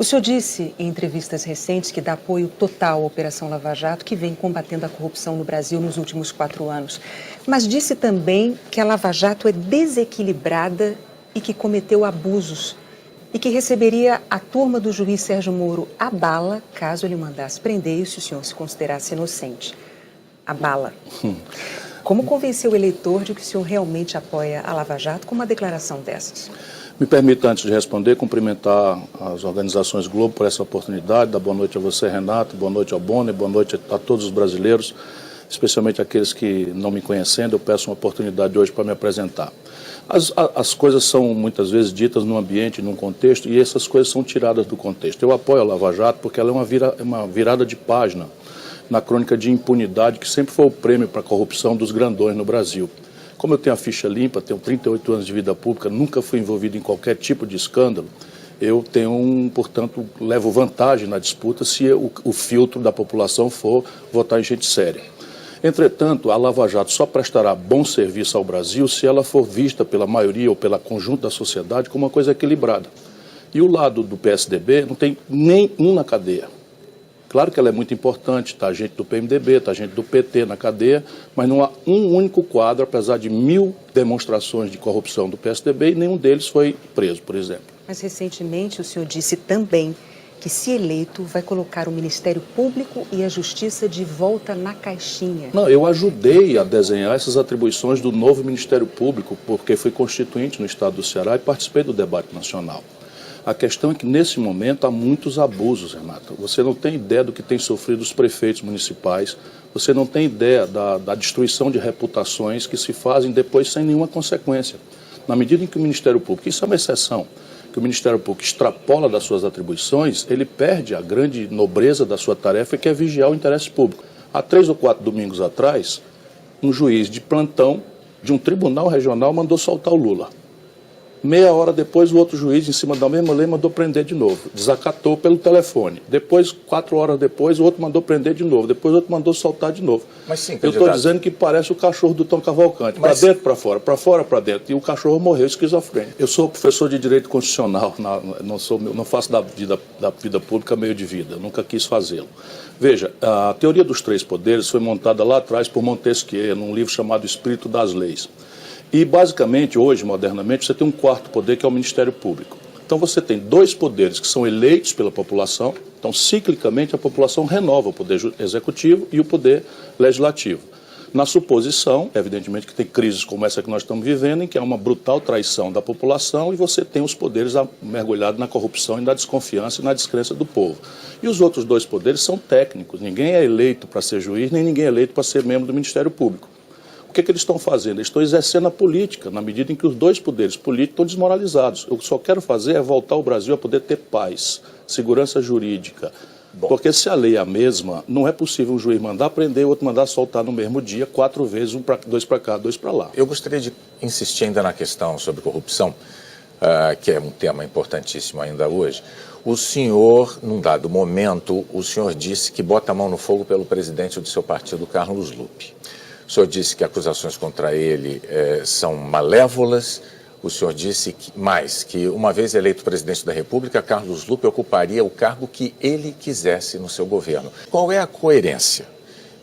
O senhor disse em entrevistas recentes que dá apoio total à Operação Lava Jato, que vem combatendo a corrupção no Brasil nos últimos 4 anos. Mas disse também que a Lava Jato é desequilibrada e que cometeu abusos e que receberia a turma do juiz Sérgio Moro à bala, caso ele mandasse prender e se o senhor se considerasse inocente. A bala. Como convencer o eleitor de que o senhor realmente apoia a Lava Jato com uma declaração dessas? Me permita, antes de responder, cumprimentar as organizações Globo por essa oportunidade. Dar boa noite a você, Renato, boa noite ao Bonner, boa noite a todos os brasileiros, especialmente aqueles que não me conhecendo. Eu peço uma oportunidade hoje para me apresentar. As coisas são muitas vezes ditas num ambiente, num contexto, e essas coisas são tiradas do contexto. Eu apoio a Lava Jato porque ela é uma virada de página na crônica de impunidade, que sempre foi o prêmio para a corrupção dos grandões no Brasil. Como eu tenho a ficha limpa, tenho 38 anos de vida pública, nunca fui envolvido em qualquer tipo de escândalo, eu tenho, portanto, levo vantagem na disputa se o filtro da população for votar em gente séria. Entretanto, a Lava Jato só prestará bom serviço ao Brasil se ela for vista pela maioria ou pela conjunto da sociedade como uma coisa equilibrada. E o lado do PSDB não tem nenhum na cadeia. Claro que ela é muito importante, está gente do PMDB, está gente do PT na cadeia, mas não há um único quadro, apesar de 1000 demonstrações de corrupção do PSDB, e nenhum deles foi preso, por exemplo. Mas recentemente o senhor disse também que, se eleito, vai colocar o Ministério Público e a Justiça de volta na caixinha. Não, eu ajudei a desenhar essas atribuições do novo Ministério Público, porque fui constituinte no estado do Ceará e participei do debate nacional. A questão é que, nesse momento, há muitos abusos, Renata. Você não tem ideia do que tem sofrido os prefeitos municipais, você não tem ideia da destruição de reputações que se fazem depois sem nenhuma consequência. Na medida em que o Ministério Público, isso é uma exceção, que o Ministério Público extrapola das suas atribuições, ele perde a grande nobreza da sua tarefa, que é vigiar o interesse público. Há 3 ou 4 domingos atrás, um juiz de plantão de um tribunal regional mandou soltar o Lula. Meia hora depois, o outro juiz, em cima da mesma lei, mandou prender de novo. Desacatou pelo telefone. Depois, 4 horas depois, o outro mandou prender de novo. Depois, o outro mandou soltar de novo. Mas sim, eu estou dizendo que parece o cachorro do Tom Cavalcante. Para dentro, para fora, para dentro. E o cachorro morreu esquizofrênico. Eu sou professor de Direito Constitucional, não faço da vida pública meio de vida. Eu nunca quis fazê-lo. Veja, a teoria dos 3 poderes foi montada lá atrás por Montesquieu, num livro chamado Espírito das Leis. E, basicamente, hoje, modernamente, você tem um 4º poder, que é o Ministério Público. Então, você tem 2 poderes que são eleitos pela população. Então, ciclicamente, a população renova o poder executivo e o poder legislativo. Na suposição, evidentemente, que tem crises como essa que nós estamos vivendo, em que há uma brutal traição da população e você tem os poderes mergulhados na corrupção e na desconfiança e na descrença do povo. E os outros 2 poderes são técnicos. Ninguém é eleito para ser juiz, nem ninguém é eleito para ser membro do Ministério Público. O que eles estão fazendo? Eles estão exercendo a política, na medida em que os 2 poderes políticos estão desmoralizados. O que só quero fazer é voltar o Brasil a poder ter paz, segurança jurídica. Porque se a lei é a mesma, não é possível um juiz mandar prender e o outro mandar soltar no mesmo dia, 4 vezes, 2 para cá, 2 para lá. Eu gostaria de insistir ainda na questão sobre corrupção, que é um tema importantíssimo ainda hoje. O senhor, num dado momento, o senhor disse que bota a mão no fogo pelo presidente do seu partido, Carlos Lupe. O senhor disse que acusações contra ele são malévolas. O senhor disse que uma vez eleito presidente da República, Carlos Lupe ocuparia o cargo que ele quisesse no seu governo. Qual é a coerência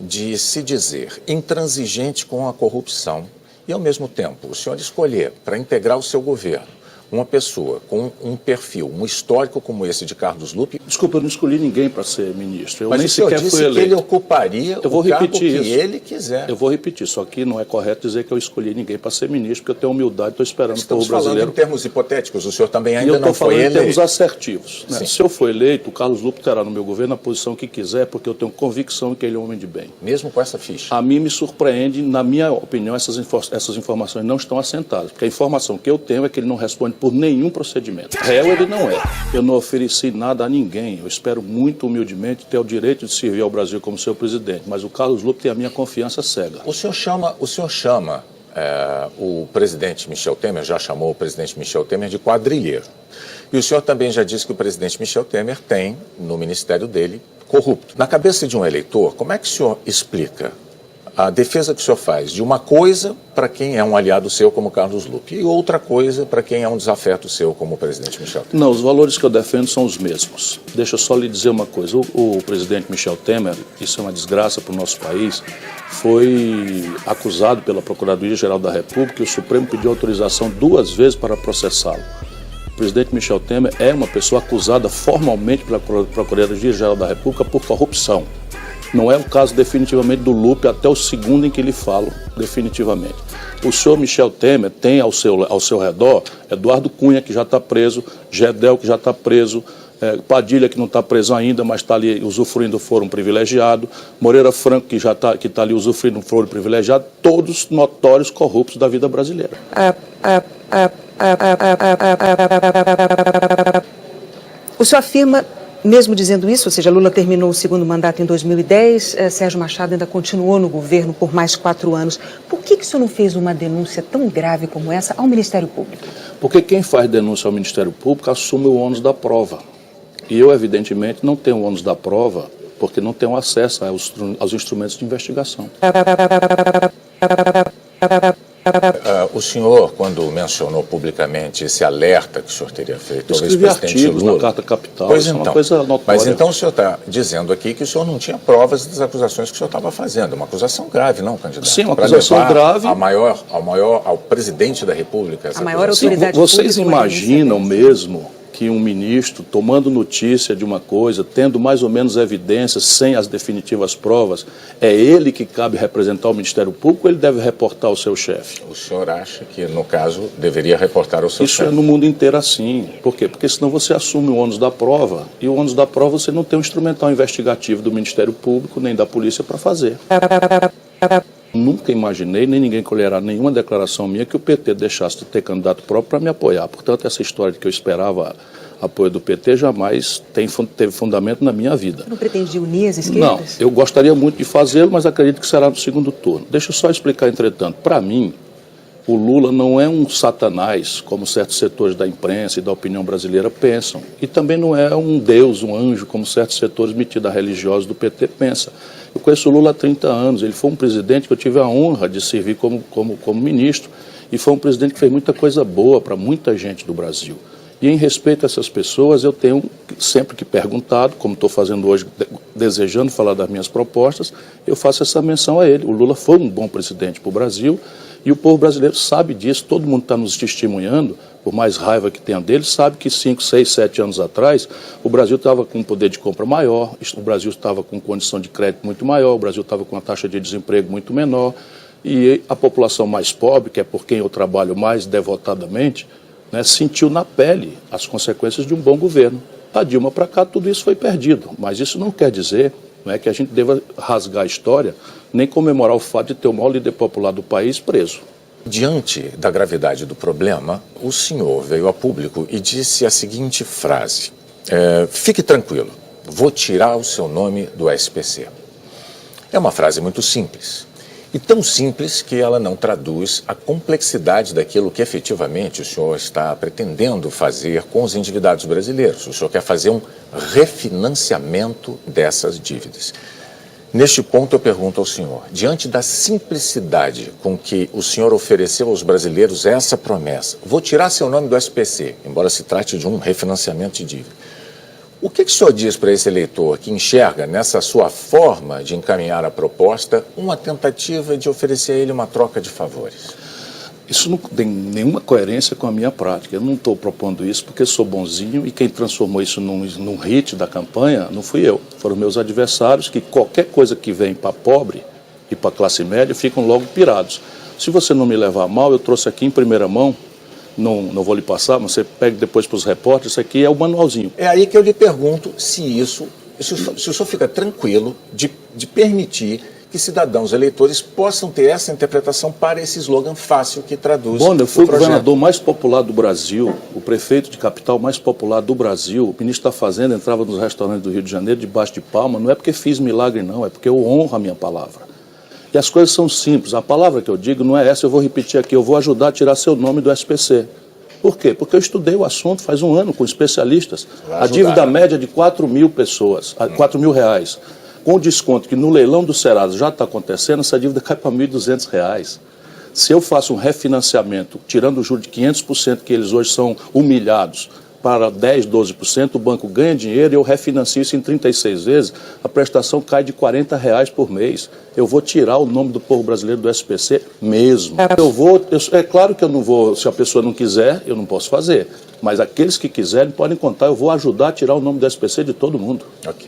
de se dizer intransigente com a corrupção e, ao mesmo tempo, o senhor escolher para integrar o seu governo uma pessoa com um perfil, um histórico como esse de Carlos Lupe? Desculpa, eu não escolhi ninguém para ser ministro. Eu nem sequer fui eleito. Que ele ocuparia o cargo que ele quiser. Eu vou repetir, só que não é correto dizer que eu escolhi ninguém para ser ministro, porque eu tenho humildade, estou esperando o povo brasileiro. Estamos falando em termos hipotéticos, o senhor também ainda não foi eleito. Eu estou falando em termos assertivos. Né? Se eu for eleito, o Carlos Lupe terá no meu governo a posição que quiser, porque eu tenho convicção que ele é um homem de bem. Mesmo com essa ficha? A mim me surpreende, na minha opinião, essas informações não estão assentadas, porque a informação que eu tenho é que ele não responde por nenhum procedimento. Réu ele não é. Eu não ofereci nada a ninguém. Eu espero muito humildemente ter o direito de servir ao Brasil como seu presidente, mas o Carlos Lupe tem a minha confiança cega. O senhor chama o presidente Michel Temer, já chamou o presidente Michel Temer de quadrilheiro. E o senhor também já disse que o presidente Michel Temer tem, no ministério dele, corrupto. Na cabeça de um eleitor, como é que o senhor explica a defesa que o senhor faz de uma coisa para quem é um aliado seu, como Carlos Lupe, e outra coisa para quem é um desafeto seu, como o presidente Michel Temer? Não, os valores que eu defendo são os mesmos. Deixa eu só lhe dizer uma coisa. O presidente Michel Temer, isso é uma desgraça para o nosso país, foi acusado pela Procuradoria-Geral da República e o Supremo pediu autorização 2 vezes para processá-lo. O presidente Michel Temer é uma pessoa acusada formalmente pela Procuradoria-Geral da República por corrupção. Não é o caso definitivamente do Lupe, até o segundo em que lhe falo definitivamente. O senhor Michel Temer tem ao seu redor Eduardo Cunha, que já está preso, Gedel, que já está preso, Padilha, que não está preso ainda, mas está ali usufruindo do foro privilegiado, Moreira Franco, que está ali usufruindo do foro privilegiado, todos notórios corruptos da vida brasileira. O senhor afirma, mesmo dizendo isso, ou seja, Lula terminou o segundo mandato em 2010, Sérgio Machado ainda continuou no governo por mais 4 anos. Por que o senhor não fez uma denúncia tão grave como essa ao Ministério Público? Porque quem faz denúncia ao Ministério Público assume o ônus da prova. E eu, evidentemente, não tenho o ônus da prova, porque não tenho acesso aos instrumentos de investigação. O senhor, quando mencionou publicamente esse alerta que o senhor teria feito ao escrevi artigos na Carta Capital, pois isso então, é uma coisa notória. Mas então o senhor está dizendo aqui que o senhor não tinha provas das acusações que o senhor estava fazendo. Uma acusação grave, não, candidato? Sim, uma acusação grave. Ao presidente da República. A maior autoridade pública. Vocês imaginam mesmo que um ministro, tomando notícia de uma coisa, tendo mais ou menos evidências, sem as definitivas provas, é ele que cabe representar o Ministério Público ou ele deve reportar ao seu chefe? O senhor acha que, no caso, deveria reportar ao seu chefe? Isso é no mundo inteiro assim. Por quê? Porque senão você assume o ônus da prova, e o ônus da prova você não tem um instrumental investigativo do Ministério Público nem da polícia para fazer. Nunca imaginei, nem ninguém colherá nenhuma declaração minha que o PT deixasse de ter candidato próprio para me apoiar. Portanto, essa história de que eu esperava apoio do PT jamais teve fundamento na minha vida. Você não pretendia unir as esquerdas? Não, eu gostaria muito de fazê-lo, mas acredito que será no segundo turno. Deixa eu só explicar, entretanto. Para mim, o Lula não é um satanás, como certos setores da imprensa e da opinião brasileira pensam. E também não é um deus, um anjo, como certos setores metidos a religiosos do PT pensam. Eu conheço o Lula há 30 anos, ele foi um presidente que eu tive a honra de servir como ministro e foi um presidente que fez muita coisa boa para muita gente do Brasil. E em respeito a essas pessoas, eu tenho sempre que perguntado, como estou fazendo hoje, desejando falar das minhas propostas, eu faço essa menção a ele. O Lula foi um bom presidente para o Brasil e o povo brasileiro sabe disso, todo mundo está nos testemunhando, por mais raiva que tenha dele, sabe que 5, 6, 7 anos atrás, o Brasil estava com um poder de compra maior, o Brasil estava com condição de crédito muito maior, o Brasil estava com uma taxa de desemprego muito menor, e a população mais pobre, que é por quem eu trabalho mais devotadamente, né, sentiu na pele as consequências de um bom governo. Da Dilma para cá, tudo isso foi perdido, mas isso não quer dizer, não é, que a gente deva rasgar a história, nem comemorar o fato de ter o maior líder popular do país preso. Diante da gravidade do problema, o senhor veio a público e disse a seguinte frase: fique tranquilo, vou tirar o seu nome do SPC. É uma frase muito simples, e tão simples que ela não traduz a complexidade daquilo que efetivamente o senhor está pretendendo fazer com os endividados brasileiros. O senhor quer fazer um refinanciamento dessas dívidas. Neste ponto eu pergunto ao senhor, diante da simplicidade com que o senhor ofereceu aos brasileiros essa promessa, vou tirar seu nome do SPC, embora se trate de um refinanciamento de dívida, o que o senhor diz para esse eleitor que enxerga nessa sua forma de encaminhar a proposta uma tentativa de oferecer a ele uma troca de favores? Isso não tem nenhuma coerência com a minha prática. Eu não estou propondo isso porque sou bonzinho e quem transformou isso num hit da campanha não fui eu. Foram meus adversários que qualquer coisa que vem para pobre e para classe média ficam logo pirados. Se você não me levar a mal, eu trouxe aqui em primeira mão, não vou lhe passar, mas você pega depois para os repórteres, isso aqui é o manualzinho. É aí que eu lhe pergunto se o senhor fica tranquilo de permitir que cidadãos eleitores possam ter essa interpretação para esse slogan fácil que traduz. Bom, eu fui o governador mais popular do Brasil, o prefeito de capital mais popular do Brasil, o ministro da Fazenda entrava nos restaurantes do Rio de Janeiro debaixo de palma, não é porque fiz milagre não, é porque eu honro a minha palavra. E as coisas são simples, a palavra que eu digo não é essa, eu vou repetir aqui, eu vou ajudar a tirar seu nome do SPC. Por quê? Porque eu estudei o assunto faz um ano com especialistas, a dívida média de 4 mil pessoas, 4 mil reais. Com o desconto que no leilão do Serasa já está acontecendo, essa dívida cai para R$ 1.200. Se eu faço um refinanciamento, tirando o juro de 500% que eles hoje são humilhados, para 10%, 12%, o banco ganha dinheiro e eu refinancio isso em 36 vezes, a prestação cai de R$ 40 por mês. Eu vou tirar o nome do povo brasileiro do SPC mesmo. É claro que eu não vou, se a pessoa não quiser, eu não posso fazer. Mas aqueles que quiserem podem contar, eu vou ajudar a tirar o nome do SPC de todo mundo. Okay.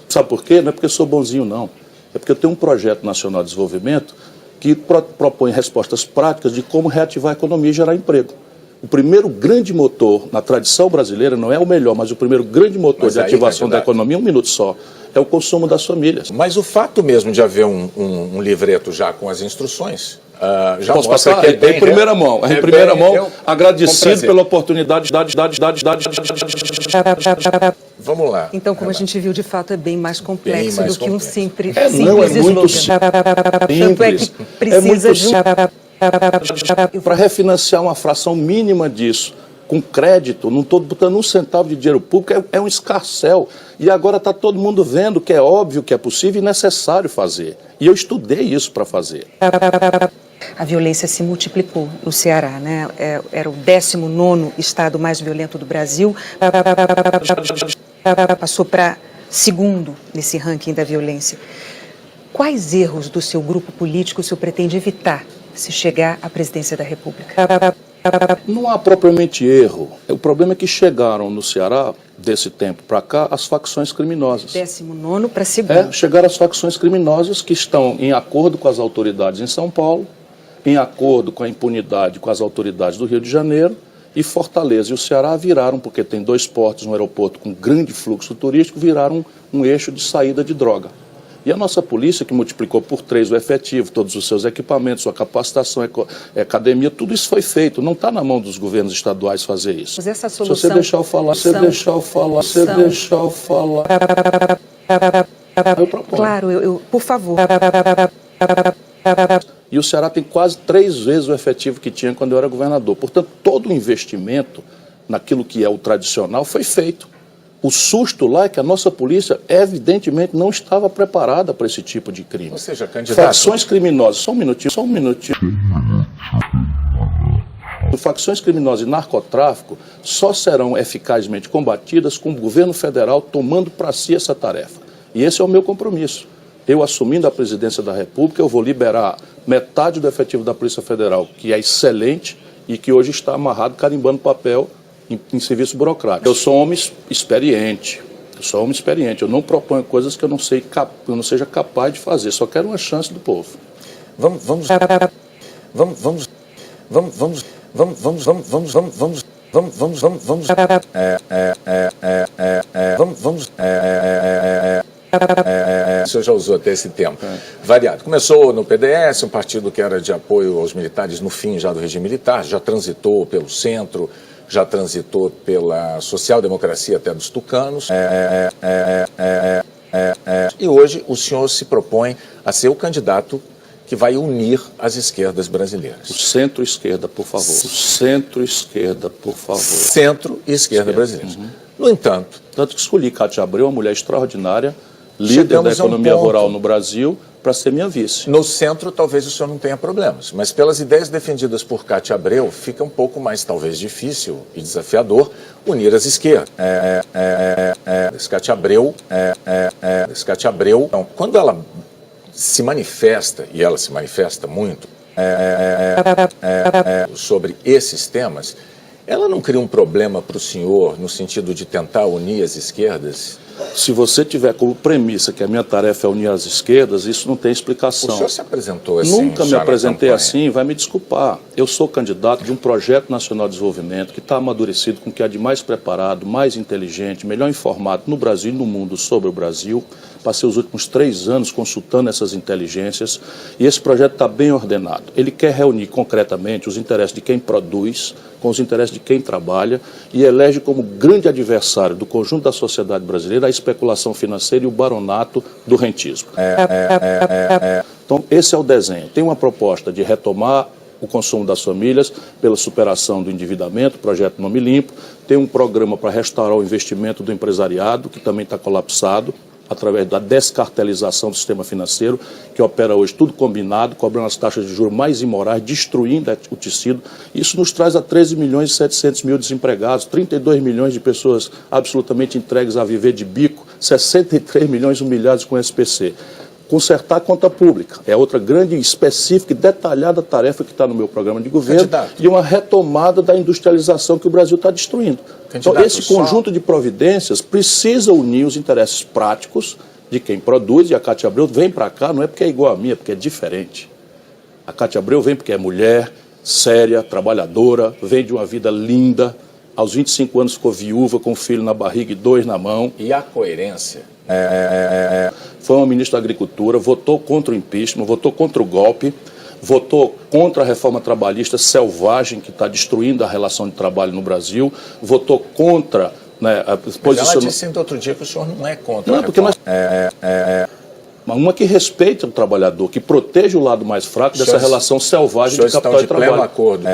Sabe por quê? Não é porque eu sou bonzinho, não. É porque eu tenho um projeto nacional de desenvolvimento que propõe respostas práticas de como reativar a economia e gerar emprego. O primeiro grande motor na tradição brasileira, não é o melhor, mas o primeiro grande motor de ativação da economia, 1 minuto só, é o consumo das famílias. Mas o fato mesmo de haver um livreto já com as instruções, já posso mostra passar? que é bem... Em primeira mão, agradecido pela oportunidade. Vamos lá. Então, como a gente viu, de fato é bem mais complexo do que um simples muito slogan. Tanto é que precisa de para refinanciar uma fração mínima disso, com crédito, não estou botando um centavo de dinheiro público, é um escarcéu. E agora está todo mundo vendo que é óbvio que é possível e necessário fazer. E eu estudei isso para fazer. A violência se multiplicou no Ceará, né? Era o 19º estado mais violento do Brasil. Passou para segundo nesse ranking da violência. Quais erros do seu grupo político o senhor pretende evitar se chegar à presidência da República? Não há propriamente erro. O problema é que chegaram no Ceará, desse tempo para cá, as facções criminosas. 19º para segundo. Chegaram as facções criminosas que estão em acordo com as autoridades em São Paulo, em acordo com a impunidade com as autoridades do Rio de Janeiro, e Fortaleza e o Ceará viraram, porque tem 2 portos, um aeroporto com grande fluxo turístico, viraram um eixo de saída de droga. E a nossa polícia, que multiplicou por 3 o efetivo, todos os seus equipamentos, sua capacitação, academia, tudo isso foi feito. Não está na mão dos governos estaduais fazer isso. Mas essa solução... Se você deixar eu falar, eu proponho. Claro, por favor. E o Ceará tem quase 3 vezes o efetivo que tinha quando eu era governador. Portanto, todo o investimento naquilo que é o tradicional foi feito. O susto lá é que a nossa polícia, evidentemente, não estava preparada para esse tipo de crime. Ou seja, candidato... Facções criminosas, só um minutinho. Facções criminosas e narcotráfico só serão eficazmente combatidas com o governo federal tomando para si essa tarefa. E esse é o meu compromisso. Eu, assumindo a presidência da República, eu vou liberar metade do efetivo da Polícia Federal, que é excelente e que hoje está amarrado, carimbando papel em serviço burocrático. Eu sou um homem experiente. Eu não proponho coisas que eu não seja capaz de fazer. Só quero uma chance do povo. Vamos o senhor já usou até esse tempo. Variado. Começou no PDS, um partido que era de apoio aos militares no fim já do regime militar, já transitou pelo centro, já transitou pela social-democracia até dos tucanos. E hoje o senhor se propõe a ser o candidato que vai unir as esquerdas brasileiras. O centro-esquerda, por favor. O centro-esquerda, por favor. Centro e esquerda brasileiros. Uhum. No entanto... Tanto que escolhi Cátia Abreu, uma mulher extraordinária, líder da economia rural no Brasil, para ser minha vice. No centro, talvez o senhor não tenha problemas, mas pelas ideias defendidas por Cátia Abreu, fica um pouco mais, talvez, difícil e desafiador unir as esquerdas. Cátia Abreu, então, quando ela se manifesta, e ela se manifesta muito, sobre esses temas, ela não cria um problema para o senhor no sentido de tentar unir as esquerdas? Se você tiver como premissa que a minha tarefa é unir as esquerdas, isso não tem explicação. O senhor se apresentou assim? Nunca me apresentei assim, vai me desculpar. Eu sou candidato de um projeto nacional de desenvolvimento que está amadurecido com o que há de mais preparado, mais inteligente, melhor informado no Brasil e no mundo sobre o Brasil. Passei os últimos 3 anos consultando essas inteligências e esse projeto está bem ordenado. Ele quer reunir concretamente os interesses de quem produz com os interesses de quem trabalha e elege como grande adversário do conjunto da sociedade brasileira a especulação financeira e o baronato do rentismo. Então, esse é o desenho. Tem uma proposta de retomar o consumo das famílias pela superação do endividamento, projeto Nome Limpo. Tem um programa para restaurar o investimento do empresariado, que também está colapsado. através da descartelização do sistema financeiro, que opera hoje tudo combinado, cobrando as taxas de juros mais imorais, destruindo o tecido. Isso nos traz a 13 milhões e 700 mil desempregados, 32 milhões de pessoas absolutamente entregues a viver de bico, 63 milhões humilhados com SPC. Consertar a conta pública é outra grande, específica e detalhada tarefa que está no meu programa de governo. Candidato. E uma retomada da industrialização que o Brasil está destruindo. Então, esse conjunto de providências precisa unir os interesses práticos de quem produz, e a Cátia Abreu vem para cá, não é porque é igual a mim, é porque é diferente. A Cátia Abreu vem porque é mulher, séria, trabalhadora, vem de uma vida linda, aos 25 anos ficou viúva, com um filho na barriga e 2 na mão. E a coerência? Foi uma ministra da Agricultura, votou contra o impeachment, votou contra o golpe, votou contra a reforma trabalhista selvagem que está destruindo a relação de trabalho no Brasil, votou contra... a posição... Ela disse ainda outro dia que o senhor não é contra não, a porque reforma. Uma que respeita o trabalhador, que proteja o lado mais fraco dessa relação selvagem de capital e trabalho. Acordo.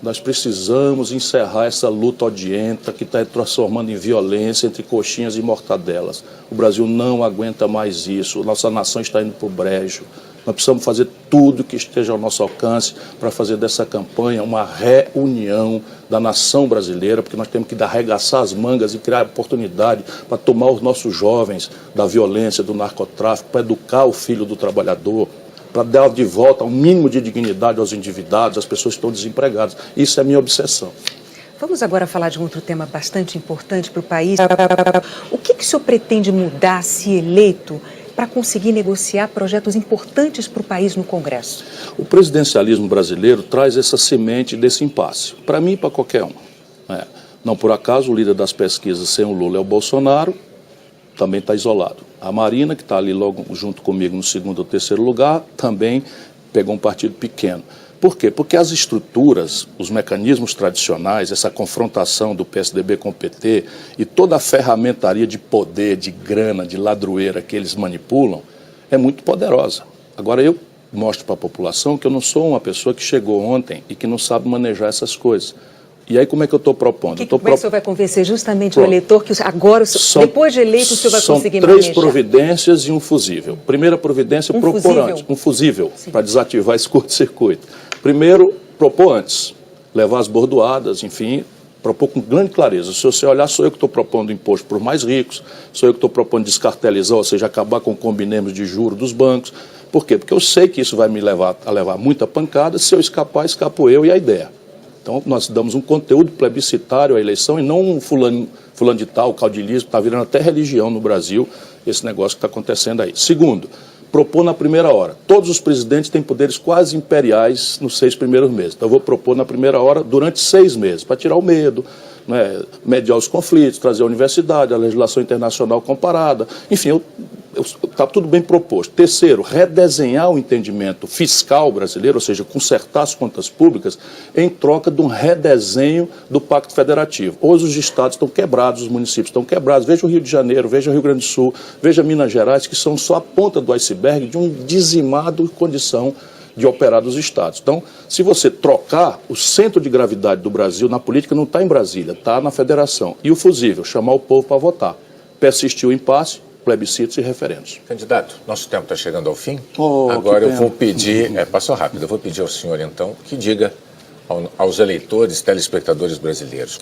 Nós precisamos encerrar essa luta odienta que está transformando em violência entre coxinhas e mortadelas. O Brasil não aguenta mais isso, nossa nação está indo para o brejo. Nós precisamos fazer tudo que esteja ao nosso alcance para fazer dessa campanha uma reunião da nação brasileira, porque nós temos que arregaçar as mangas e criar oportunidade para tomar os nossos jovens da violência, do narcotráfico, para educar o filho do trabalhador, para dar de volta um mínimo de dignidade aos endividados, às pessoas que estão desempregadas. Isso é a minha obsessão. Vamos agora falar de um outro tema bastante importante para o país. O que o senhor pretende mudar, se eleito, para conseguir negociar projetos importantes para o país no Congresso? O presidencialismo brasileiro traz essa semente desse impasse, para mim e para qualquer um. Não por acaso o líder das pesquisas sem o Lula é o Bolsonaro, também está isolado. A Marina, que está ali logo junto comigo no segundo ou terceiro lugar, também pegou um partido pequeno. Por quê? Porque as estruturas, os mecanismos tradicionais, essa confrontação do PSDB com o PT e toda a ferramentaria de poder, de grana, de ladroeira que eles manipulam, é muito poderosa. Agora eu mostro para a população que eu não sou uma pessoa que chegou ontem e que não sabe manejar essas coisas. E aí como é que eu estou propondo? Como é que o senhor vai convencer justamente o eleitor que agora, depois de eleito, o senhor vai conseguir manejar? São 3 providências e um fusível. Primeira providência, propor antes. Um fusível, para desativar esse curto-circuito. Primeiro, propor antes. Levar as bordoadas, enfim, propor com grande clareza. Se você olhar, sou eu que estou propondo imposto para os mais ricos, sou eu que estou propondo descartelizar, ou seja, acabar com o combinemos de juros dos bancos. Por quê? Porque eu sei que isso vai me levar a levar muita pancada. Se eu escapar, escapo eu e a ideia. Então, nós damos um conteúdo plebiscitário à eleição e não um fulano de tal, caudilismo, está virando até religião no Brasil, esse negócio que está acontecendo aí. Segundo, propor na primeira hora. Todos os presidentes têm poderes quase imperiais nos 6 primeiros meses. Então, eu vou propor na primeira hora durante 6 meses, para tirar o medo, mediar os conflitos, trazer a universidade, a legislação internacional comparada. Enfim, está tudo bem proposto. Terceiro, redesenhar o entendimento fiscal brasileiro, ou seja, consertar as contas públicas em troca de um redesenho do Pacto Federativo. Hoje os estados estão quebrados, os municípios estão quebrados. Veja o Rio de Janeiro, veja o Rio Grande do Sul, veja Minas Gerais, que são só a ponta do iceberg de um dizimado condição de operar dos estados. Então, se você trocar, o centro de gravidade do Brasil na política não está em Brasília, está na federação. E o fusível, chamar o povo para votar. Persistir o impasse, plebiscitos e referendos. Candidato, nosso tempo está chegando ao fim. Agora eu vou pedir, passou rápido, eu vou pedir ao senhor então que diga aos eleitores, telespectadores brasileiros.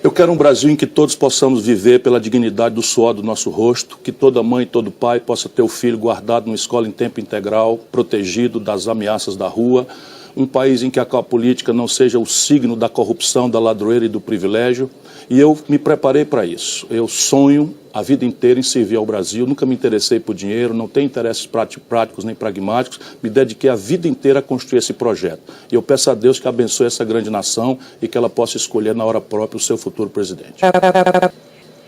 Eu quero um Brasil em que todos possamos viver pela dignidade do suor do nosso rosto, que toda mãe e todo pai possa ter o filho guardado numa escola em tempo integral, protegido das ameaças da rua, um país em que a política não seja o signo da corrupção, da ladroeira e do privilégio. E eu me preparei para isso. Eu sonho a vida inteira em servir ao Brasil, nunca me interessei por dinheiro, não tenho interesses práticos nem pragmáticos, me dediquei a vida inteira a construir esse projeto. E eu peço a Deus que abençoe essa grande nação e que ela possa escolher na hora própria o seu futuro presidente.